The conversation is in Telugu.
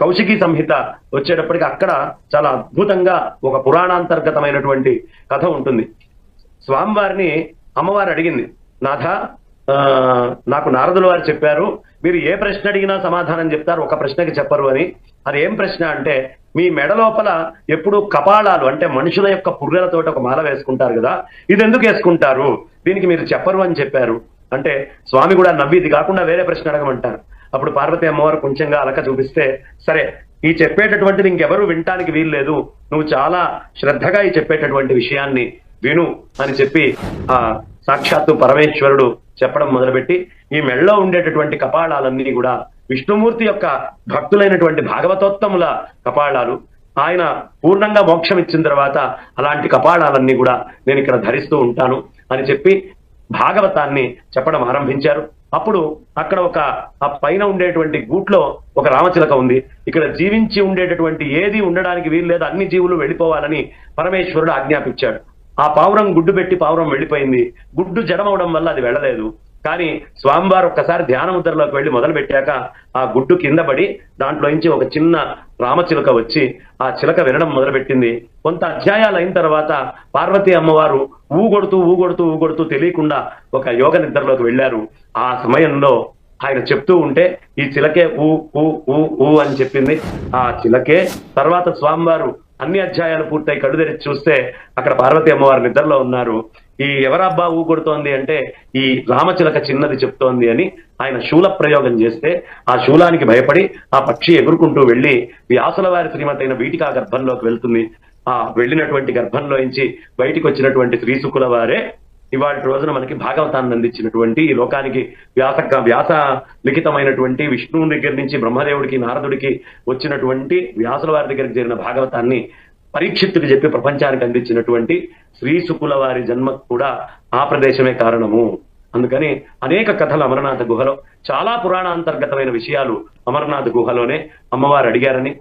కౌశికీ సంహిత వచ్చేటప్పటికి అక్కడ చాలా అద్భుతంగా ఒక పురాణాంతర్గతమైనటువంటి కథ ఉంటుంది. స్వామివారిని అమ్మవారు అడిగింది, నాథ నాకు నారదుల వారు చెప్పారు మీరు ఏ ప్రశ్న అడిగినా సమాధానం చెప్తారు, ఒక ప్రశ్నకి చెప్పరు అని. అది ఏం ప్రశ్న అంటే, మీ మెడ లోపల ఎప్పుడు కపాళాలు అంటే మనుషుల యొక్క పుర్రెలతోటి ఒక మాల వేసుకుంటారు కదా, ఇది ఎందుకు వేసుకుంటారు, దీనికి మీరు చెప్పరు అని చెప్పారు. అంటే స్వామి కూడా నవ్వి ఇది కాకుండా వేరే ప్రశ్న అడగమంటారు. అప్పుడు పార్వతీ అమ్మవారు కొంచెంగా అలక చూపిస్తే, సరే ఈ చెప్పేటటువంటిది ఇంకెవరు వినటానికి వీల్లేదు, నువ్వు చాలా శ్రద్ధగా ఈ చెప్పేటటువంటి విషయాన్ని విను అని చెప్పి ఆ సాక్షాత్తు పరమేశ్వరుడు చెప్పడం మొదలుపెట్టి ఈ మెళ్ళలో ఉండేటటువంటి కపాళాలన్నీ కూడా విష్ణుమూర్తి యొక్క భక్తులైనటువంటి భాగవతోత్తముల కపాళాలు. ఆయన పూర్ణంగా మోక్షం ఇచ్చిన తర్వాత అలాంటి కపాళాలన్నీ కూడా నేను ఇక్కడ ధరిస్తూ ఉంటాను అని చెప్పి భాగవతాన్ని చెప్పడం ఆరంభించారు. అప్పుడు అక్కడ ఆ పైన ఉండేటువంటి గూట్లో ఒక రామచిలక ఉంది. ఇక్కడ జీవించి ఉండేటటువంటి ఏది ఉండడానికి వీల్లేదు, అన్ని జీవులు వెళ్ళిపోవాలని పరమేశ్వరుడు ఆజ్ఞాపించాడు. ఆ పావురం గుడ్డు పెట్టి పావురం వెళ్ళిపోయింది. గుడ్డు జడమవడం వల్ల అది వెళ్ళలేదు. కానీ స్వామివారు ఒక్కసారి ధ్యాన ముద్రలోకి వెళ్ళి మొదలు పెట్టాక ఆ గుడ్డు కింద పడి దాంట్లోంచి ఒక చిన్న రామచిలక వచ్చి ఆ చిలక వినడం మొదలుపెట్టింది. కొంత అధ్యాయాలు అయిన తర్వాత పార్వతీ అమ్మవారు ఊగొడుతూ ఊగొడుతూ ఊగొడుతూ తెలియకుండా ఒక యోగ నిద్రలోకి వెళ్ళారు. ఆ సమయంలో ఆయన చెప్తూ ఉంటే ఈ చిలకే ఊ ఊ ఊ ఊ అని చెప్పింది. ఆ చిలకే తర్వాత స్వామివారు అన్ని అధ్యాయాలు పూర్తయి కళ్ళు తెరిచి చూస్తే అక్కడ పార్వతీ అమ్మవారు నిద్రలో ఉన్నారు. ఈ ఎవరబ్బా ఊ కొడుతోంది అంటే ఈ రామచిలక చిన్నది చెప్తోంది అని ఆయన శూల ప్రయోగం చేస్తే ఆ శూలానికి భయపడి ఆ పక్షి ఎగురుకుంటూ వెళ్లి వ్యాసుల వారి శ్రీమతైన వీటికా గర్భంలోకి వెళ్తుంది. ఆ వెళ్ళినటువంటి గర్భంలోంచి బయటికి వచ్చినటువంటి శ్రీశుకుల వారే ఇవాళ రోజున మనకి భాగవతాన్ని అందించినటువంటి ఈ లోకానికి వ్యాస లిఖితమైనటువంటి విష్ణువు దగ్గర నుంచి బ్రహ్మదేవుడికి నారదుడికి వచ్చినటువంటి వ్యాసుల వారి దగ్గరికి చేరిన భాగవతాన్ని పరీక్షిత్తుకి చెప్పి ప్రపంచానికి అందించినటువంటి శ్రీశుకుల వారి జన్మకు కూడా ఆ ప్రదేశమే కారణము. అందుకని అనేక కథలు అమరనాథ గుహలో, చాలా పురాణాంతర్గతమైన విషయాలు అమరనాథ గుహలోనే అమ్మవారు అడిగారని